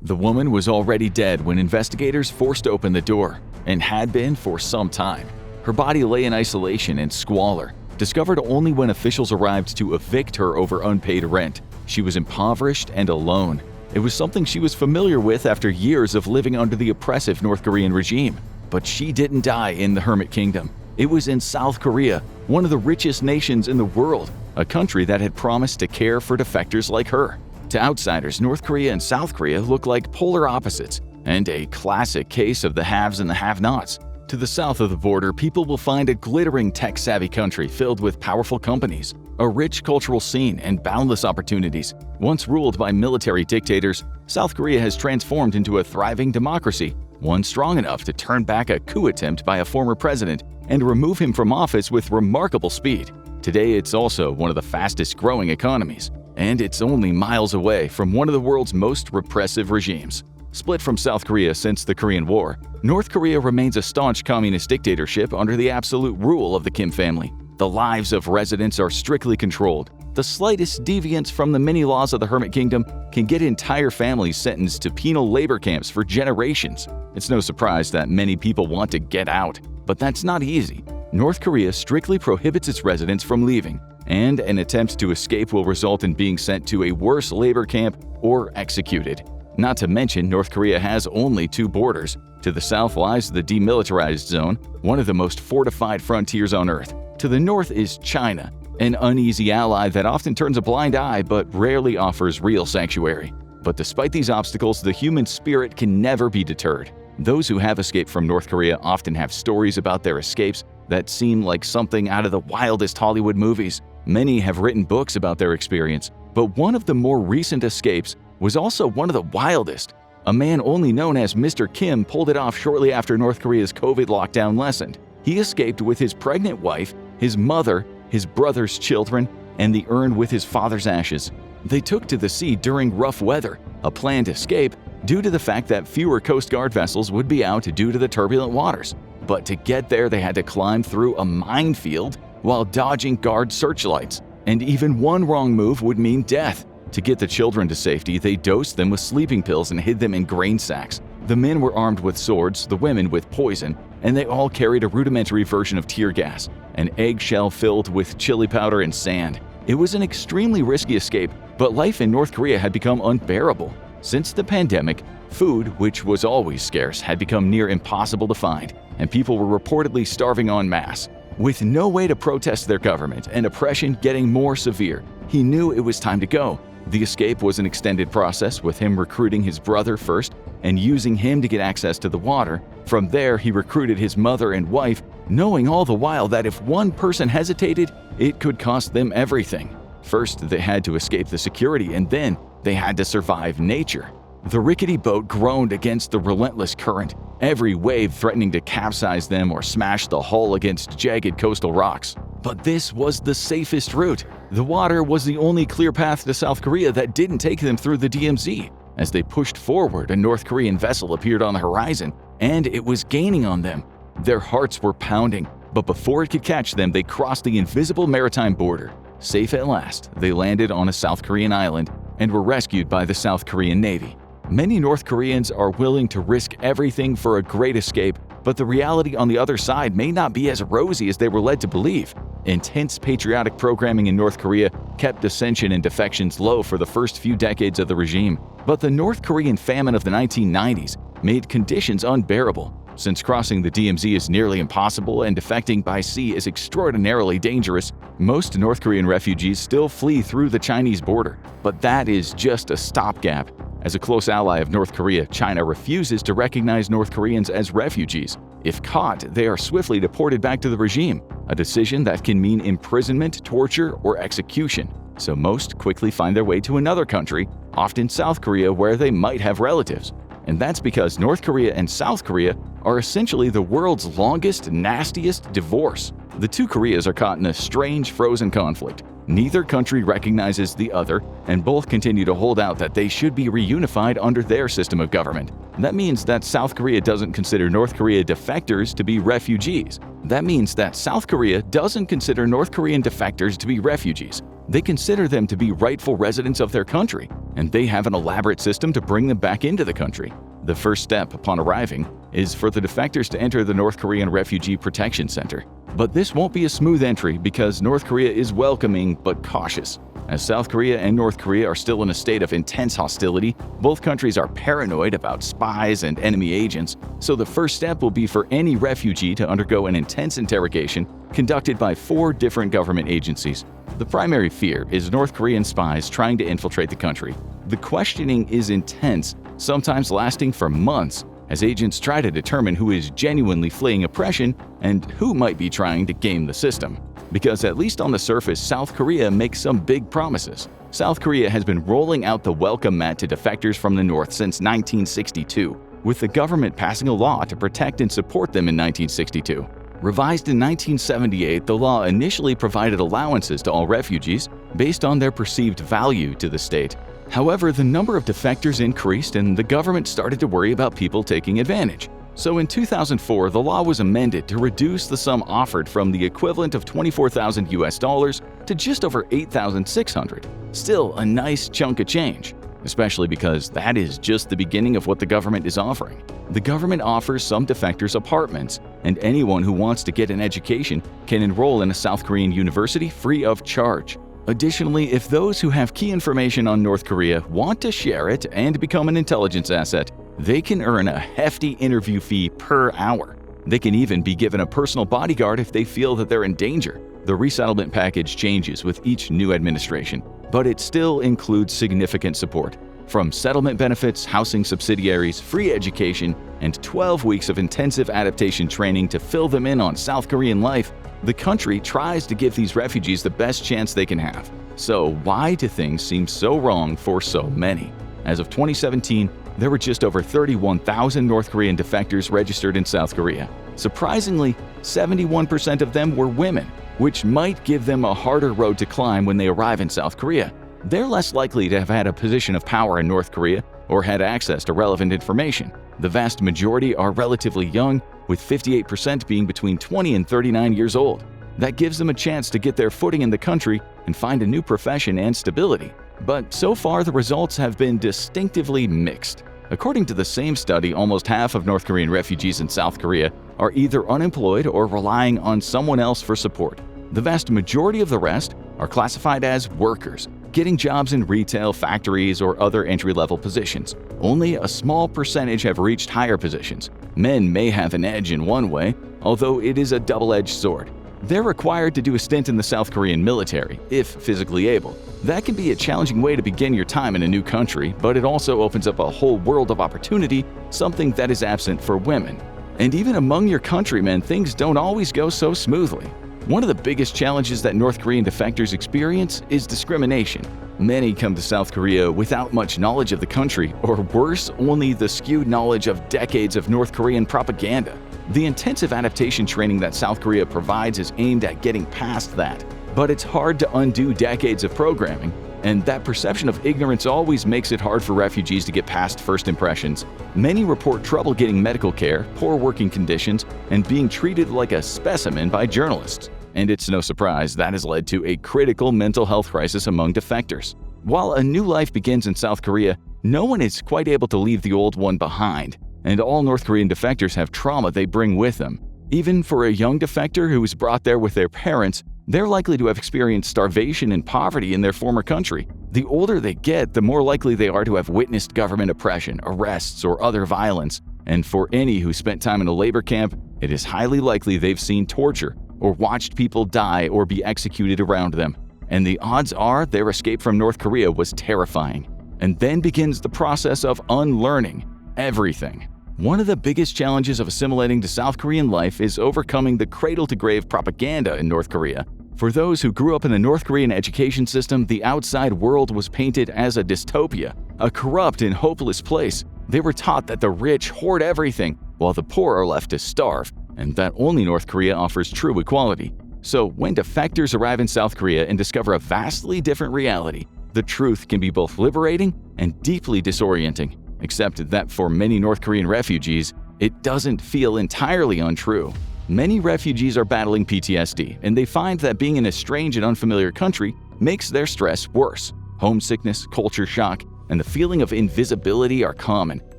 The woman was already dead when investigators forced open the door, and had been for some time. Her body lay in isolation and squalor, discovered only when officials arrived to evict her over unpaid rent. She was impoverished and alone. It was something she was familiar with after years of living under the oppressive North Korean regime. But she didn't die in the Hermit Kingdom. It was in South Korea, one of the richest nations in the world, a country that had promised to care for defectors like her. To outsiders, North Korea and South Korea look like polar opposites, and a classic case of the haves and the have-nots. To the south of the border, people will find a glittering tech-savvy country filled with powerful companies, a rich cultural scene, and boundless opportunities. Once ruled by military dictators, South Korea has transformed into a thriving democracy, one strong enough to turn back a coup attempt by a former president and remove him from office with remarkable speed. Today, it's also one of the fastest-growing economies, and it's only miles away from one of the world's most repressive regimes. Split from South Korea since the Korean War, North Korea remains a staunch communist dictatorship under the absolute rule of the Kim family. The lives of residents are strictly controlled. The slightest deviance from the many laws of the Hermit Kingdom can get entire families sentenced to penal labor camps for generations. It's no surprise that many people want to get out, but that's not easy. North Korea strictly prohibits its residents from leaving, and an attempt to escape will result in being sent to a worse labor camp or executed. Not to mention, North Korea has only two borders. To the south lies the demilitarized zone, one of the most fortified frontiers on Earth. To the north is China, an uneasy ally that often turns a blind eye but rarely offers real sanctuary. But despite these obstacles, the human spirit can never be deterred. Those who have escaped from North Korea often have stories about their escapes that seem like something out of the wildest Hollywood movies. Many have written books about their experience, but one of the more recent escapes was also one of the wildest. A man only known as Mr. Kim pulled it off shortly after North Korea's COVID lockdown lessened. He escaped with his pregnant wife, his mother, his brother's children, and the urn with his father's ashes. They took to the sea during rough weather, a planned escape due to the fact that fewer Coast Guard vessels would be out due to the turbulent waters. But to get there, they had to climb through a minefield while dodging guard searchlights, and even one wrong move would mean death. To get the children to safety, they dosed them with sleeping pills and hid them in grain sacks. The men were armed with swords, the women with poison, and they all carried a rudimentary version of tear gas, an eggshell filled with chili powder and sand. It was an extremely risky escape, but life in North Korea had become unbearable. Since the pandemic, food, which was always scarce, had become near impossible to find, and people were reportedly starving en masse. With no way to protest their government and oppression getting more severe, he knew it was time to go. The escape was an extended process, with him recruiting his brother first and using him to get access to the water. From there, he recruited his mother and wife, knowing all the while that if one person hesitated, it could cost them everything. First, they had to escape the security, and then they had to survive nature. The rickety boat groaned against the relentless current, every wave threatening to capsize them or smash the hull against jagged coastal rocks. But this was the safest route. The water was the only clear path to South Korea that didn't take them through the DMZ. As they pushed forward, a North Korean vessel appeared on the horizon, and it was gaining on them. Their hearts were pounding, but before it could catch them, they crossed the invisible maritime border. Safe at last, they landed on a South Korean island and were rescued by the South Korean Navy. Many North Koreans are willing to risk everything for a great escape, but the reality on the other side may not be as rosy as they were led to believe. Intense patriotic programming in North Korea kept dissension and defections low for the first few decades of the regime. But the North Korean famine of the 1990s made conditions unbearable. Since crossing the DMZ is nearly impossible and defecting by sea is extraordinarily dangerous, most North Korean refugees still flee through the Chinese border. But that is just a stopgap. As a close ally of North Korea, China refuses to recognize North Koreans as refugees. If caught, they are swiftly deported back to the regime, a decision that can mean imprisonment, torture, or execution. So most quickly find their way to another country, often South Korea, where they might have relatives. And that's because North Korea and South Korea are essentially the world's longest, nastiest divorce. The two Koreas are caught in a strange frozen conflict. Neither country recognizes the other, and both continue to hold out that they should be reunified under their system of government. That means that South Korea doesn't consider North Korea defectors to be refugees. That means that South Korea doesn't consider North Korean defectors to be refugees. They consider them to be rightful residents of their country, and they have an elaborate system to bring them back into the country. The first step upon arriving is for the defectors to enter the North Korean Refugee Protection Center. But this won't be a smooth entry because North Korea is welcoming but cautious. As South Korea and North Korea are still in a state of intense hostility, both countries are paranoid about spies and enemy agents, so the first step will be for any refugee to undergo an intense interrogation conducted by 4 different government agencies. The primary fear is North Korean spies trying to infiltrate the country. The questioning is intense, sometimes lasting for months, as agents try to determine who is genuinely fleeing oppression and who might be trying to game the system. Because at least on the surface, South Korea makes some big promises. South Korea has been rolling out the welcome mat to defectors from the North since 1962, with the government passing a law to protect and support them in 1962. Revised in 1978, the law initially provided allowances to all refugees based on their perceived value to the state. However, the number of defectors increased and the government started to worry about people taking advantage. So in 2004, the law was amended to reduce the sum offered from the equivalent of $24,000 to just over $8,600. Still a nice chunk of change, especially because that is just the beginning of what the government is offering. The government offers some defectors apartments, and anyone who wants to get an education can enroll in a South Korean university free of charge. Additionally, if those who have key information on North Korea want to share it and become an intelligence asset, they can earn a hefty interview fee per hour. They can even be given a personal bodyguard if they feel that they're in danger. The resettlement package changes with each new administration, but it still includes significant support. From settlement benefits, housing subsidiaries, free education, and 12 weeks of intensive adaptation training to fill them in on South Korean life, the country tries to give these refugees the best chance they can have. So why do things seem so wrong for so many? As of 2017, there were just over 31,000 North Korean defectors registered in South Korea. Surprisingly, 71% of them were women, which might give them a harder road to climb when they arrive in South Korea. They're less likely to have had a position of power in North Korea or had access to relevant information. The vast majority are relatively young, with 58% being between 20 and 39 years old. That gives them a chance to get their footing in the country and find a new profession and stability. But so far, the results have been distinctively mixed. According to the same study, almost half of North Korean refugees in South Korea are either unemployed or relying on someone else for support. The vast majority of the rest are classified as workers, getting jobs in retail, factories, or other entry-level positions. Only a small percentage have reached higher positions. Men may have an edge in one way, although it is a double-edged sword. They're required to do a stint in the South Korean military, if physically able. That can be a challenging way to begin your time in a new country, but it also opens up a whole world of opportunity, something that is absent for women. And even among your countrymen, things don't always go so smoothly. One of the biggest challenges that North Korean defectors experience is discrimination. Many come to South Korea without much knowledge of the country, or worse, only the skewed knowledge of decades of North Korean propaganda. The intensive adaptation training that South Korea provides is aimed at getting past that. But it's hard to undo decades of programming, and that perception of ignorance always makes it hard for refugees to get past first impressions. Many report trouble getting medical care, poor working conditions, and being treated like a specimen by journalists. And it's no surprise that has led to a critical mental health crisis among defectors. While a new life begins in South Korea, no one is quite able to leave the old one behind, and all North Korean defectors have trauma they bring with them. Even for a young defector who was brought there with their parents, they're likely to have experienced starvation and poverty in their former country. The older they get, the more likely they are to have witnessed government oppression, arrests, or other violence. And for any who spent time in a labor camp, it is highly likely they've seen torture or watched people die or be executed around them. And the odds are their escape from North Korea was terrifying. And then begins the process of unlearning everything. One of the biggest challenges of assimilating to South Korean life is overcoming the cradle-to-grave propaganda in North Korea. For those who grew up in the North Korean education system, the outside world was painted as a dystopia, a corrupt and hopeless place. They were taught that the rich hoard everything, while the poor are left to starve, and that only North Korea offers true equality. So when defectors arrive in South Korea and discover a vastly different reality, the truth can be both liberating and deeply disorienting. Except that for many North Korean refugees, it doesn't feel entirely untrue. Many refugees are battling PTSD, and they find that being in a strange and unfamiliar country makes their stress worse. Homesickness, culture shock, and the feeling of invisibility are common.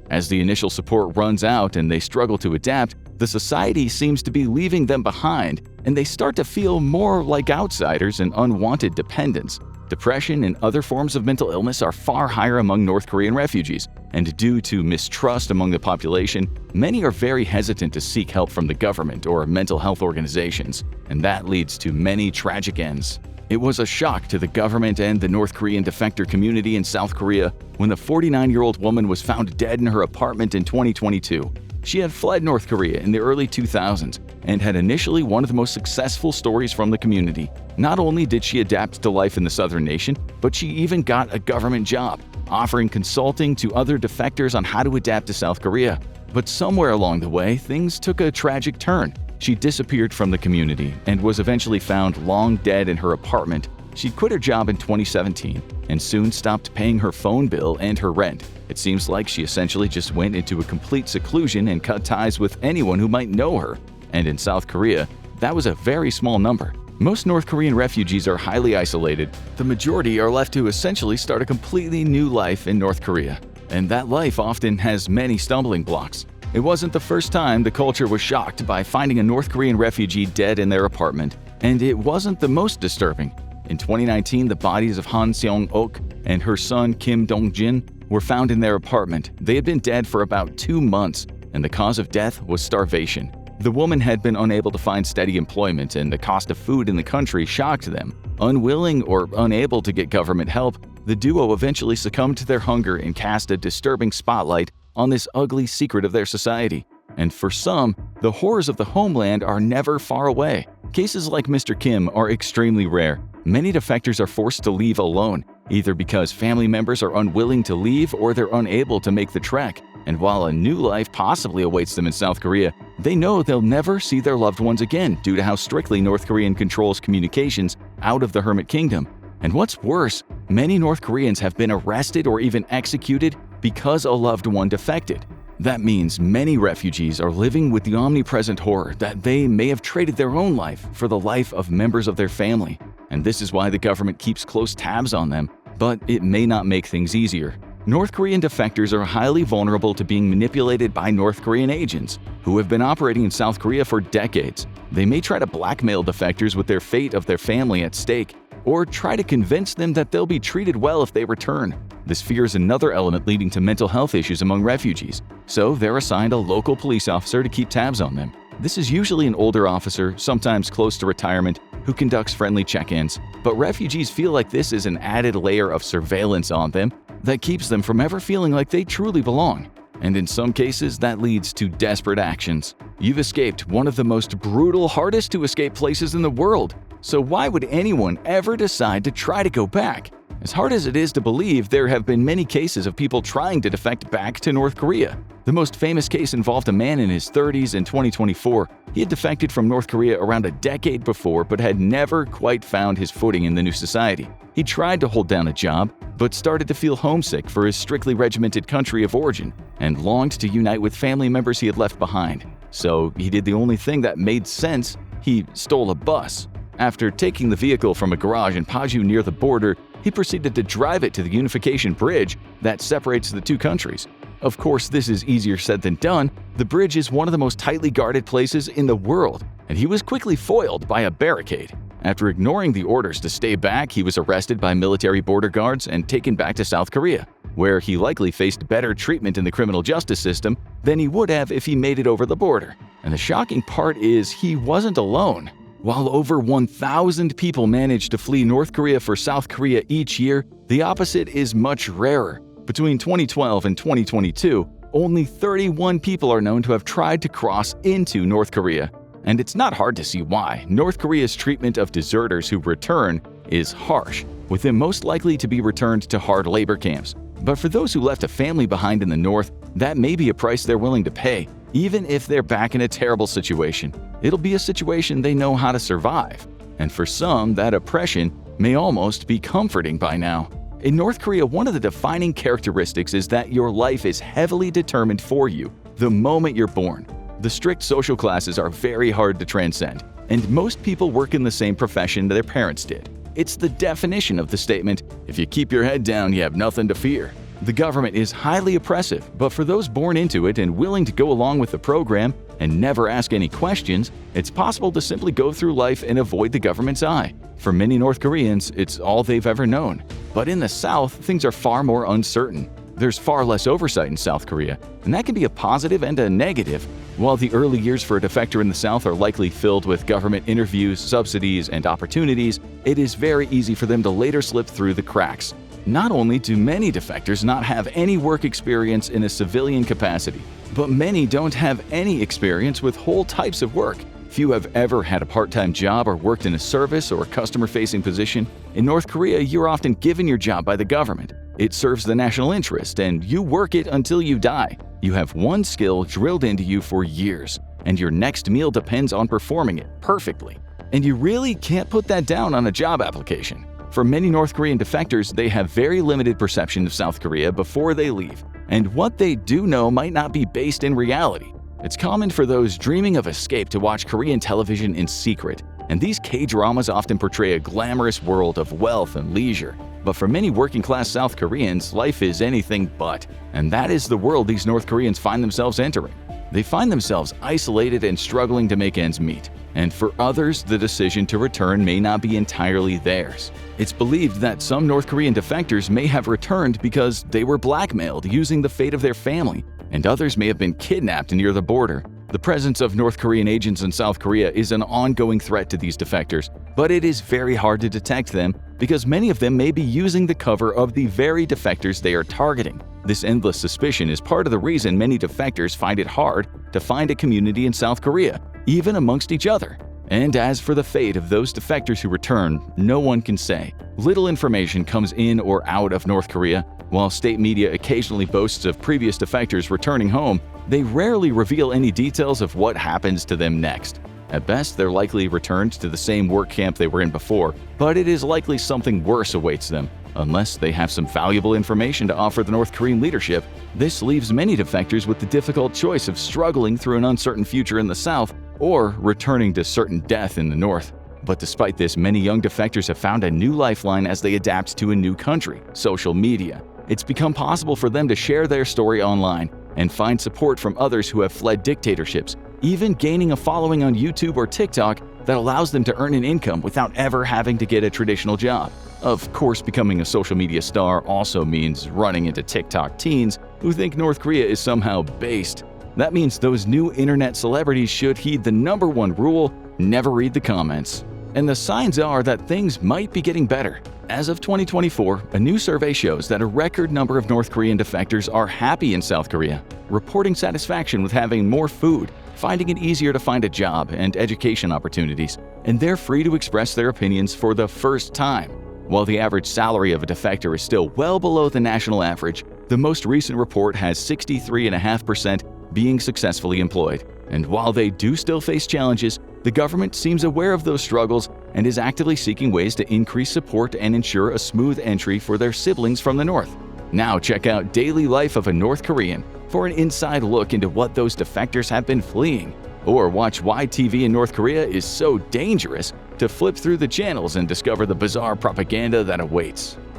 As the initial support runs out and they struggle to adapt, the society seems to be leaving them behind, and they start to feel more like outsiders and unwanted dependents. Depression and other forms of mental illness are far higher among North Korean refugees, and due to mistrust among the population, many are very hesitant to seek help from the government or mental health organizations, and that leads to many tragic ends. It was a shock to the government and the North Korean defector community in South Korea when the 49-year-old woman was found dead in her apartment in 2022. She had fled North Korea in the early 2000s and had initially one of the most successful stories from the community. Not only did she adapt to life in the southern nation, but she even got a government job, offering consulting to other defectors on how to adapt to South Korea. But somewhere along the way, things took a tragic turn. She disappeared from the community and was eventually found long dead in her apartment. She quit her job in 2017 and soon stopped paying her phone bill and her rent. It seems like she essentially just went into a complete seclusion and cut ties with anyone who might know her. And in South Korea, that was a very small number. Most North Korean refugees are highly isolated. The majority are left to essentially start a completely new life in North Korea. And that life often has many stumbling blocks. It wasn't the first time the culture was shocked by finding a North Korean refugee dead in their apartment, and it wasn't the most disturbing. In 2019, the bodies of Han Seong-ok and her son Kim Dong-jin were found in their apartment. They had been dead for about 2 months, and the cause of death was starvation. The woman had been unable to find steady employment, and the cost of food in the country shocked them. Unwilling or unable to get government help, the duo eventually succumbed to their hunger and cast a disturbing spotlight on this ugly secret of their society. And for some, the horrors of the homeland are never far away. Cases like Mr. Kim are extremely rare. Many defectors are forced to leave alone, either because family members are unwilling to leave or they're unable to make the trek. And while a new life possibly awaits them in South Korea, they know they'll never see their loved ones again due to how strictly North Korea controls communications out of the Hermit Kingdom. And what's worse, many North Koreans have been arrested or even executed because a loved one defected. That means many refugees are living with the omnipresent horror that they may have traded their own life for the life of members of their family. And this is why the government keeps close tabs on them, but it may not make things easier. North Korean defectors are highly vulnerable to being manipulated by North Korean agents who have been operating in South Korea for decades. They may try to blackmail defectors with their fate of their family at stake, or try to convince them that they'll be treated well if they return. This fear is another element leading to mental health issues among refugees, so they're assigned a local police officer to keep tabs on them. This is usually an older officer, sometimes close to retirement, who conducts friendly check-ins, but refugees feel like this is an added layer of surveillance on them that keeps them from ever feeling like they truly belong. And in some cases, that leads to desperate actions. You've escaped one of the most brutal, hardest to escape places in the world. So why would anyone ever decide to try to go back? As hard as it is to believe, there have been many cases of people trying to defect back to North Korea. The most famous case involved a man in his 30s in 2024. He had defected from North Korea around a decade before but had never quite found his footing in the new society. He tried to hold down a job, but started to feel homesick for his strictly regimented country of origin and longed to unite with family members he had left behind. So he did the only thing that made sense: he stole a bus. After taking the vehicle from a garage in Paju near the border, he proceeded to drive it to the unification bridge that separates the two countries. Of course, this is easier said than done. The bridge is one of the most tightly guarded places in the world, and he was quickly foiled by a barricade. After ignoring the orders to stay back, he was arrested by military border guards and taken back to South Korea, where he likely faced better treatment in the criminal justice system than he would have if he made it over the border. And the shocking part is he wasn't alone. While over 1,000 people manage to flee North Korea for South Korea each year, the opposite is much rarer. Between 2012 and 2022, only 31 people are known to have tried to cross into North Korea. And it's not hard to see why. North Korea's treatment of deserters who return is harsh, with them most likely to be returned to hard labor camps. But for those who left a family behind in the North, that may be a price they're willing to pay, even if they're back in a terrible situation. It'll be a situation they know how to survive. And for some, that oppression may almost be comforting by now. In North Korea, one of the defining characteristics is that your life is heavily determined for you the moment you're born. The strict social classes are very hard to transcend, and most people work in the same profession their parents did. It's the definition of the statement, "If you keep your head down, you have nothing to fear." The government is highly oppressive, but for those born into it and willing to go along with the program and never ask any questions, it's possible to simply go through life and avoid the government's eye. For many North Koreans, it's all they've ever known. But in the South, things are far more uncertain. There's far less oversight in South Korea, and that can be a positive and a negative. While the early years for a defector in the South are likely filled with government interviews, subsidies, and opportunities, it is very easy for them to later slip through the cracks. Not only do many defectors not have any work experience in a civilian capacity, but many don't have any experience with whole types of work. Few have ever had a part-time job or worked in a service or customer-facing position. In North Korea, you're often given your job by the government. It serves the national interest, and you work it until you die. You have one skill drilled into you for years, and your next meal depends on performing it perfectly. And you really can't put that down on a job application. For many North Korean defectors, they have very limited perception of South Korea before they leave, and what they do know might not be based in reality. It's common for those dreaming of escape to watch Korean television in secret, and these K-dramas often portray a glamorous world of wealth and leisure. But for many working-class South Koreans, life is anything but, and that is the world these North Koreans find themselves entering. They find themselves isolated and struggling to make ends meet. And for others, the decision to return may not be entirely theirs. It's believed that some North Korean defectors may have returned because they were blackmailed using the fate of their family, and others may have been kidnapped near the border. The presence of North Korean agents in South Korea is an ongoing threat to these defectors, but it is very hard to detect them because many of them may be using the cover of the very defectors they are targeting. This endless suspicion is part of the reason many defectors find it hard to find a community in South Korea, even amongst each other. And as for the fate of those defectors who return, no one can say. Little information comes in or out of North Korea. While state media occasionally boasts of previous defectors returning home, they rarely reveal any details of what happens to them next. At best, they're likely returned to the same work camp they were in before, but it is likely something worse awaits them. Unless they have some valuable information to offer the North Korean leadership, this leaves many defectors with the difficult choice of struggling through an uncertain future in the South or returning to certain death in the North. But despite this, many young defectors have found a new lifeline as they adapt to a new country, social media. It's become possible for them to share their story online and find support from others who have fled dictatorships, even gaining a following on YouTube or TikTok that allows them to earn an income without ever having to get a traditional job. Of course, becoming a social media star also means running into TikTok teens who think North Korea is somehow based. That means those new internet celebrities should heed the #1 rule: never read the comments. And the signs are that things might be getting better. As of 2024, a new survey shows that a record number of North Korean defectors are happy in South Korea, reporting satisfaction with having more food, finding it easier to find a job and education opportunities, and they're free to express their opinions for the first time. While the average salary of a defector is still well below the national average, the most recent report has 63.5% being successfully employed. And while they do still face challenges, the government seems aware of those struggles and is actively seeking ways to increase support and ensure a smooth entry for their siblings from the North. Now check out Daily Life of a North Korean for an inside look into what those defectors have been fleeing. Or watch why TV in North Korea is so dangerous to flip through the channels and discover the bizarre propaganda that awaits.